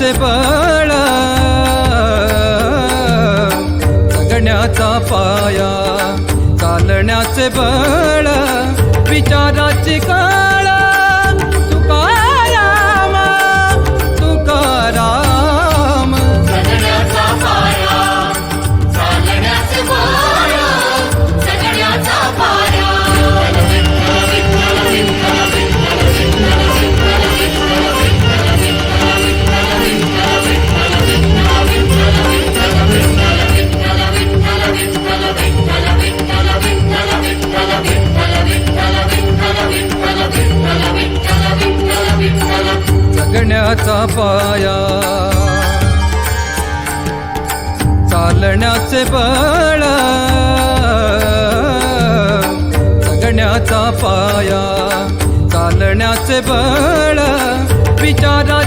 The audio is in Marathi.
चालण्याचे बळ जगण्याचा पाया चालण्याचे बळ विचाराची काळ तुकाराम तुकाराम जगण्याचा पाया चालण्याचे बळ जगण्याचा पाया जगण्याचा पाया चालण्याचे बळ जगण्याचा पाया चालण्याचे बळ विचारा